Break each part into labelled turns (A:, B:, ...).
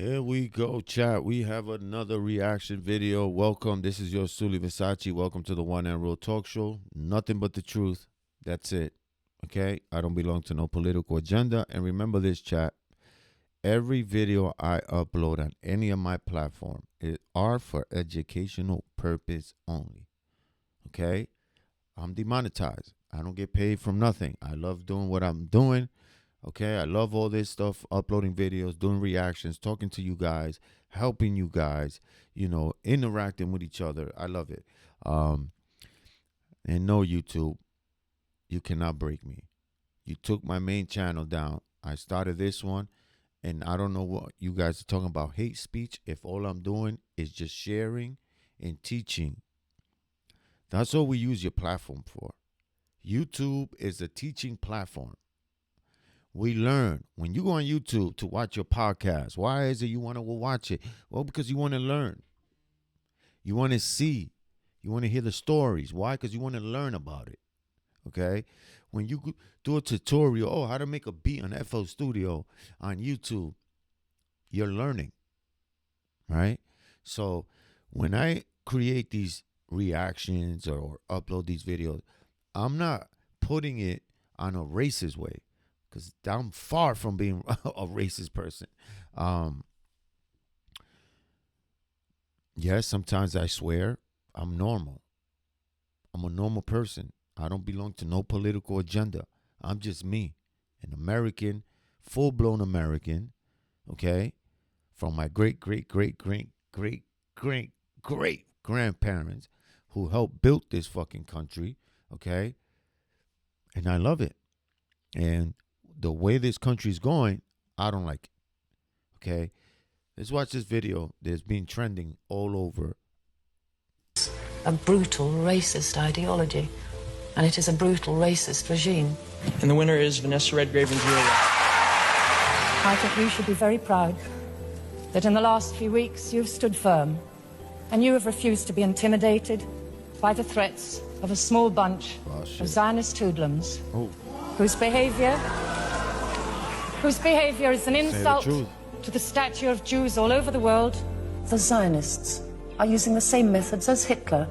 A: Here we go, chat. We have another reaction video. Welcome. This is your Sully Versace. Welcome to the One and Real Talk Show. Nothing but the truth. That's it. Okay? I don't belong to no political agenda. And remember this, chat. Every video I upload on any of my platform are for educational purpose only. Okay? I'm demonetized. I don't get paid from nothing. I love doing what I'm doing. Okay, I love all this stuff, uploading videos, doing reactions, talking to you guys, helping you guys, interacting with each other. I love it. And no, YouTube, you cannot break me. You took my main channel down. I started this one, and I don't know what you guys are talking about, hate speech, if all I'm doing is just sharing and teaching. That's all we use your platform for. YouTube is a teaching platform. We learn. When you go on YouTube to watch your podcast, why is it you want to go watch it? Well, because you want to learn. You want to see. You want to hear the stories. Why? Because you want to learn about it. Okay? When you do a tutorial, how to make a beat on FL Studio on YouTube, you're learning. Right? So when I create these reactions or upload these videos, I'm not putting it on a racist way. Because I'm far from being a racist person. Yes, sometimes I swear. I'm normal. I'm a normal person. I don't belong to no political agenda. I'm just me, an American, full-blown American, okay? From my great grandparents who helped build this fucking country, okay? And I love it. And the way this country's going, I don't like it. Okay? Let's watch this video that's been trending all over.
B: A brutal racist ideology. And it is a brutal racist regime.
C: And the winner is Vanessa Redgrave and Julia.
D: I think you should be very proud that in the last few weeks you've stood firm and you have refused to be intimidated by the threats of a small bunch of Zionist hoodlums whose behavior is an insult to the stature of Jews all over the world. The Zionists are using the same methods as Hitler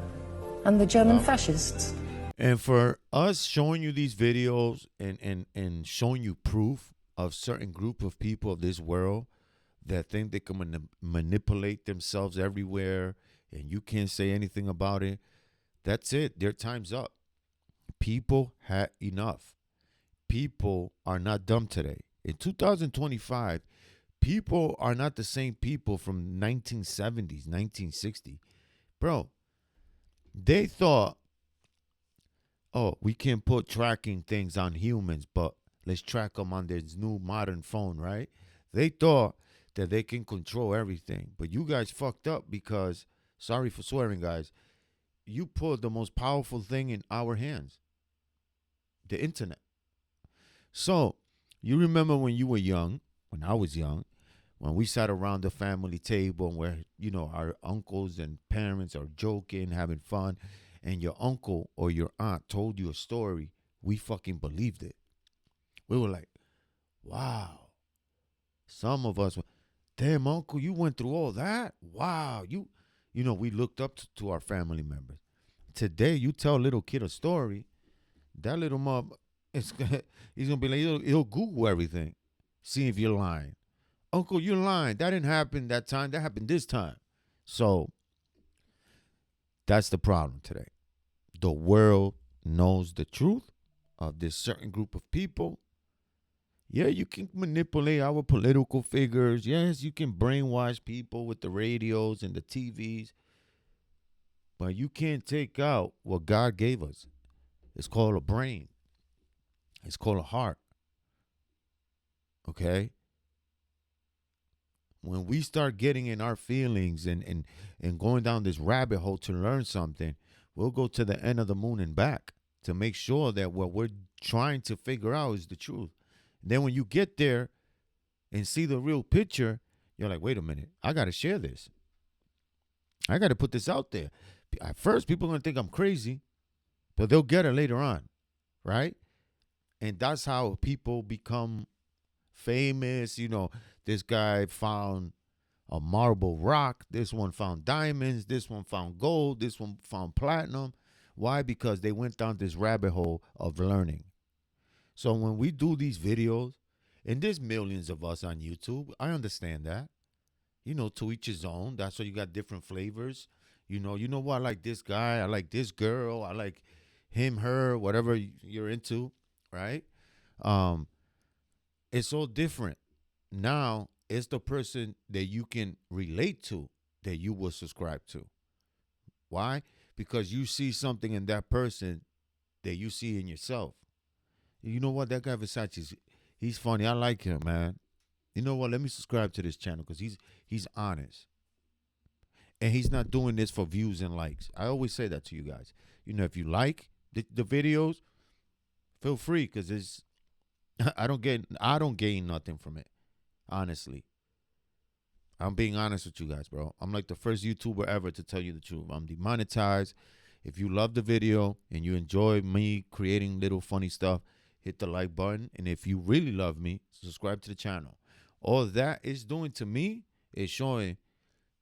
D: and the German fascists.
A: And for us showing you these videos and showing you proof of certain group of people of this world that think they can manipulate themselves everywhere and you can't say anything about it, that's it. Their time's up. People had enough. People are not dumb today. In 2025, people are not the same people from 1970s, 1960. Bro, they thought, we can put tracking things on humans, but let's track them on this new modern phone, right? They thought that they can control everything. But you guys fucked up because, sorry for swearing, guys, you put the most powerful thing in our hands, the internet. So, you remember when you were young, when I was young, when we sat around the family table and where, our uncles and parents are joking, having fun, and your uncle or your aunt told you a story, we fucking believed it. We were like, wow. Some of us were, damn, uncle, you went through all that? Wow. We looked up to our family members. Today, you tell a little kid a story, that little mom, he's gonna be like, he'll Google everything, see if you're lying. Uncle, you're lying. That didn't happen that time. That happened this time. So that's the problem today. The world knows the truth of this certain group of people. Yeah, you can manipulate our political figures. Yes, you can brainwash people with the radios and the TVs. But you can't take out what God gave us. It's called a brain. It's called a heart. Okay? When we start getting in our feelings and going down this rabbit hole to learn something, we'll go to the end of the moon and back to make sure that what we're trying to figure out is the truth. And then when you get there and see the real picture, you're like, wait a minute, I got to share this. I got to put this out there. At first, people are going to think I'm crazy, but they'll get it later on, right? And that's how people become famous. This guy found a marble rock. This one found diamonds. This one found gold. This one found platinum. Why? Because they went down this rabbit hole of learning. So when we do these videos, and there's millions of us on YouTube, I understand that. To each his own. That's why you got different flavors. You know what? I like this guy. I like this girl. I like him, her, whatever you're into, right? It's all different. Now, it's the person that you can relate to that you will subscribe to. Why? Because you see something in that person that you see in yourself. You know what? That guy Versace, he's funny. I like him, man. You know what? Let me subscribe to this channel because he's honest. And he's not doing this for views and likes. I always say that to you guys. If you like the videos, feel free because I don't gain nothing from it. Honestly. I'm being honest with you guys, bro. I'm like the first YouTuber ever to tell you the truth. I'm demonetized. If you love the video and you enjoy me creating little funny stuff, hit the like button. And if you really love me, subscribe to the channel. All that is doing to me is showing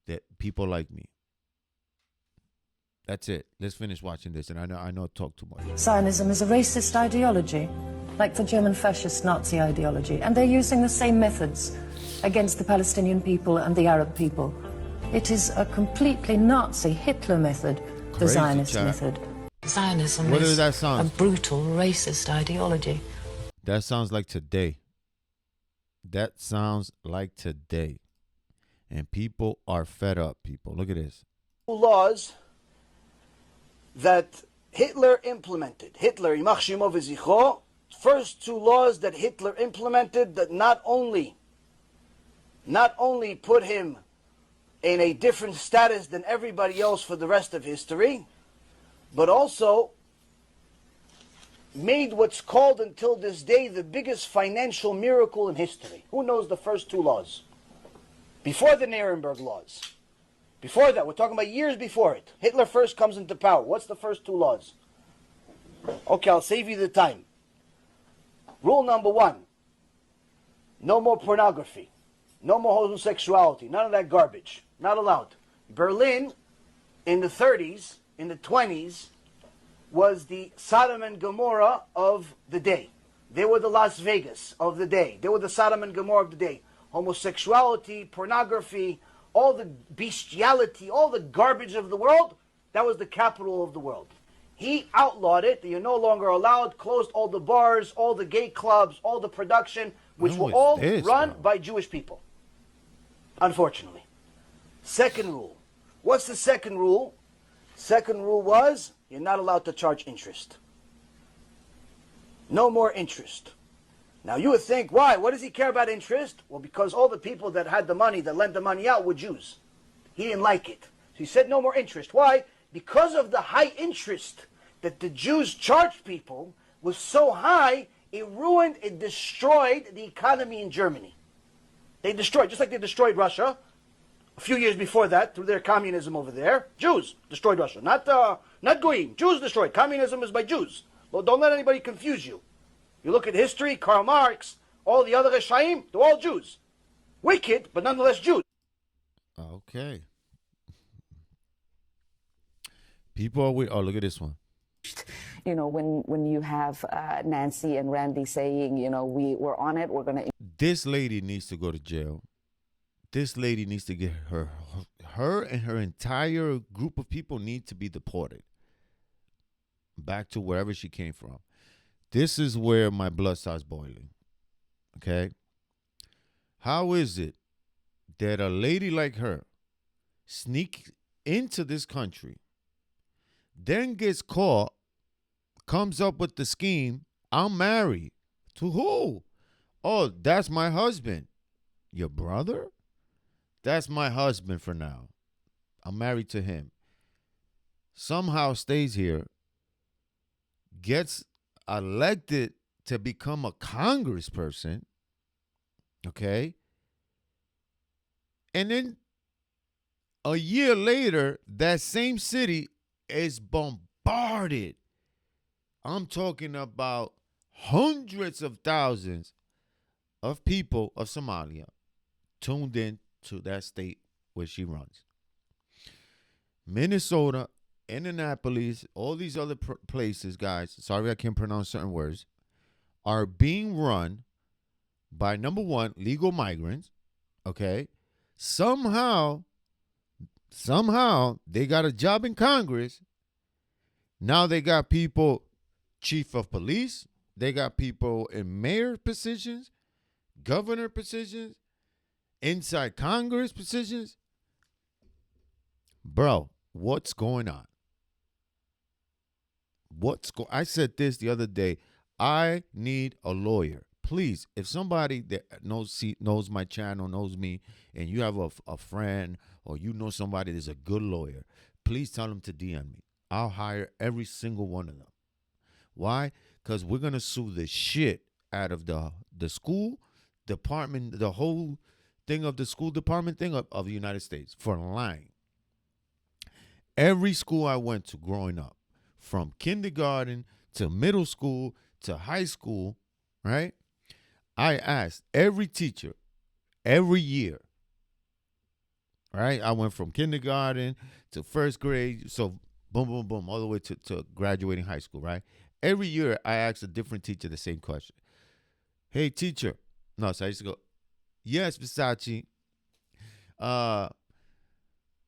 A: that people like me. That's it. Let's finish watching this. And I know I talk too much.
D: Zionism is a racist ideology, like the German fascist Nazi ideology, and they're using the same methods against the Palestinian people and the Arab people. It is a completely Nazi Hitler method, the
A: Crazy,
D: Zionist
A: chat.
D: method.
B: Zionism
A: What does
B: is
A: that sound?
B: a brutal racist ideology.
A: That sounds like today. That sounds like today. And people are fed up, people. Look at this.
E: Laws that Hitler implemented. Hitler, Yimach Shemo v'Zichro, first two laws that Hitler implemented that not only put him in a different status than everybody else for the rest of history, but also made what's called until this day the biggest financial miracle in history. Who knows the first two laws? Before the Nuremberg laws. Before that, we're talking about years before it. Hitler first comes into power. What's the first two laws? Okay, I'll save you the time. Rule number one, no more pornography. No more homosexuality. None of that garbage. Not allowed. Berlin, in the 30s, in the 20s, was the Sodom and Gomorrah of the day. They were the Las Vegas of the day. They were the Sodom and Gomorrah of the day. Homosexuality, pornography, all the bestiality, all the garbage of the world, that was the capital of the world. He outlawed it. You're no longer allowed, closed all the bars, all the gay clubs, all the production, which were all run by Jewish people. Unfortunately. Second rule. What's the second rule? Second rule was, you're not allowed to charge interest. No more interest. Now you would think, why? What does he care about interest? Well, because all the people that had the money, that lent the money out, were Jews. He didn't like it. So he said no more interest. Why? Because of the high interest that the Jews charged people was so high, it ruined, it destroyed the economy in Germany. They destroyed, just like they destroyed Russia a few years before that through their communism over there. Jews destroyed Russia, not Goyim. Jews destroyed. Communism is by Jews. Well, don't let anybody confuse you. You look at history, Karl Marx, all the other Reshaim, they're all Jews. Wicked, but nonetheless Jews.
A: Okay. People are weird. Oh, look at this one.
F: When you have Nancy and Randy saying, we're on it, we're going to...
A: This lady needs to go to jail. This lady needs to get her and her entire group of people need to be deported back to wherever she came from. This is where my blood starts boiling. Okay? How is it that a lady like her sneaks into this country, then gets caught, comes up with the scheme, I'm married. To who? Oh, that's my husband. Your brother? That's my husband for now. I'm married to him. Somehow stays here, gets elected to become a congressperson, okay? And then a year later, that same city is bombarded. I'm talking about hundreds of thousands of people of Somalia tuned in to that state where she runs. Minnesota, Indianapolis, all these other places, guys, sorry I can't pronounce certain words, are being run by, number one, legal migrants, okay? Somehow they got a job in Congress. Now they got people, chief of police. They got people in mayor positions, governor positions, inside Congress positions. Bro, what's going on? I said this the other day. I need a lawyer. Please, if somebody that knows my channel, knows me, and you have a friend or you know somebody that's a good lawyer, please tell them to DM me. I'll hire every single one of them. Why? Because we're going to sue the shit out of the school department, the whole thing of the school department thing of the United States for lying. Every school I went to growing up, from kindergarten to middle school to high school, right? I asked every teacher every year, right? I went from kindergarten to first grade, so boom, boom, boom, all the way to graduating high school, right? Every year I asked a different teacher the same question. Hey, teacher. No, so I used to go, yes, Versace.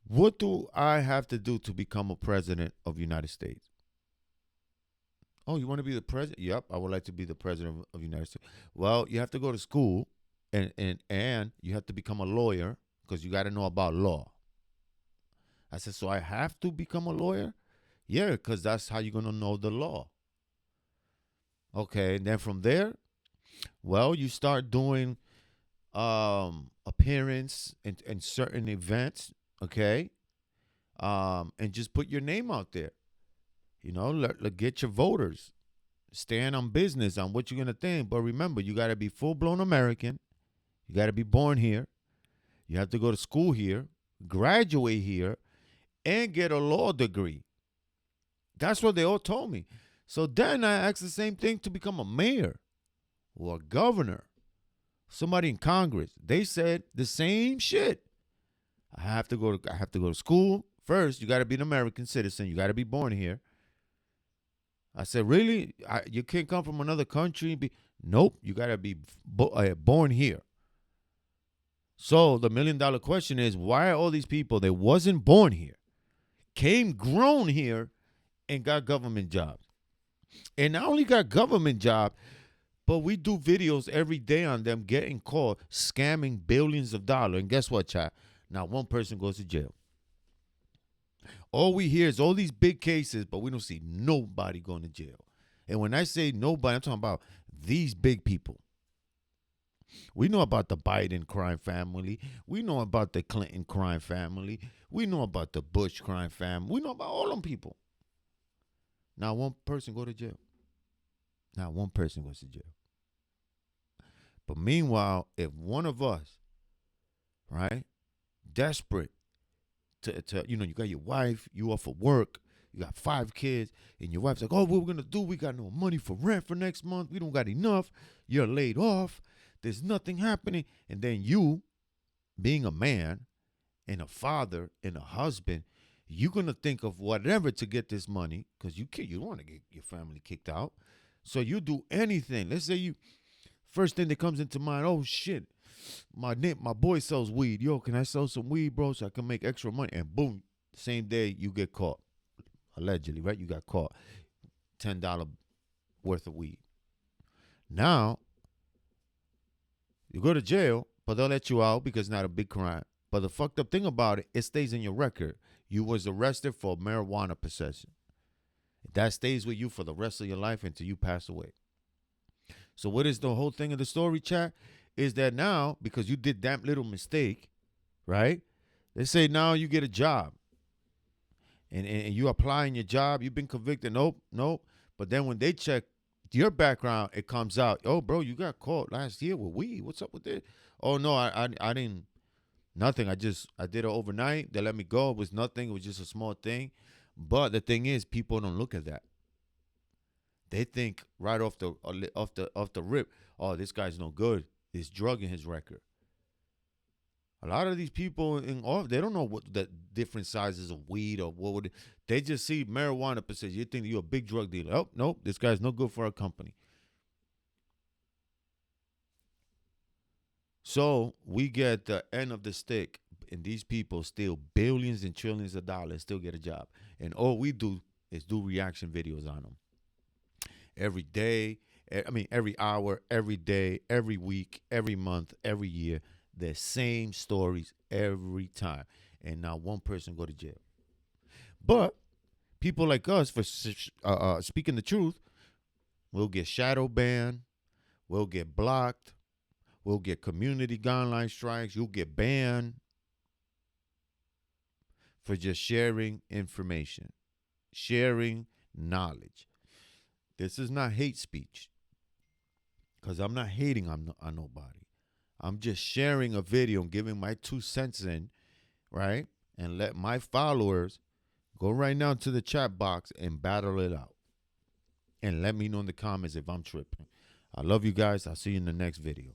A: What do I have to do to become a president of the United States? Oh, you want to be the president? Yep, I would like to be the president of the United States. Well, you have to go to school and you have to become a lawyer because you got to know about law. I said, so I have to become a lawyer? Yeah, because that's how you're going to know the law. Okay, and then from there, well, you start doing appearance in certain events, okay? And just put your name out there. You know, get your voters. Stand on business on what you're going to think. But remember, you got to be full-blown American. You got to be born here. You have to go to school here, graduate here, and get a law degree. That's what they all told me. So then I asked the same thing to become a mayor or a governor, somebody in Congress. They said the same shit. I have to go to school. First, you got to be an American citizen. You got to be born here. I said, really? You can't come from another country and be... Nope, you got to be born here. So the $1 million question is, why are all these people that wasn't born here, came grown here, and got government jobs? And not only got government jobs, but we do videos every day on them getting caught scamming billions of dollars. And guess what, chat? Not one person goes to jail. All we hear is all these big cases, but we don't see nobody going to jail. And when I say nobody, I'm talking about these big people. We know about the Biden crime family. We know about the Clinton crime family. We know about the Bush crime family. We know about all them people. Not one person go to jail. Not one person goes to jail. But meanwhile, if one of us, right, desperate to you know, you got your wife, you off for work, you got 5 kids, and your wife's like, oh, what we're gonna do? We got no money for rent for next month. We don't got enough. You're laid off. There's nothing happening. And then you, being a man and a father and a husband, you're gonna think of whatever to get this money because you don't want to get your family kicked out. So you do anything. Let's say you, first thing that comes into mind, oh shit, my boy sells weed. Yo, can I sell some weed, bro, so I can make extra money? And boom, same day you get caught. Allegedly, right? You got caught. $10 worth of weed. Now, you go to jail, but they'll let you out because it's not a big crime. But the fucked up thing about it, it stays in your record. You was arrested for marijuana possession. That stays with you for the rest of your life until you pass away. So what is the whole thing of the story, chat? Is that now, because you did that little mistake, right? They say now you get a job. And you apply in your job, you've been convicted. Nope. But then when they check your background, it comes out, oh, bro, you got caught last year with weed. What's up with this? Oh, no, I didn't, nothing. I did it overnight. They let me go. It was nothing. It was just a small thing. But the thing is, people don't look at that. They think right off the rip, oh, this guy's no good. There's drug in his record. A lot of these people in off, they don't know what the different sizes of weed or what would they just see marijuana percentage. You think you're a big drug dealer. Oh, nope, this guy's no good for our company. So we get the end of the stick, and these people steal billions and trillions of dollars, still get a job. And all we do is do reaction videos on them. Every day, every hour, every day, every week, every month, every year. The same stories every time. And not one person go to jail. But people like us, for speaking the truth, will get shadow banned, will get blocked, we'll get community guideline strikes. You'll get banned for just sharing information, sharing knowledge. This is not hate speech, because I'm not hating on nobody. I'm just sharing a video and giving my 2 cents in, right? And let my followers go right now to the chat box and battle it out. And let me know in the comments if I'm tripping. I love you guys. I'll see you in the next video.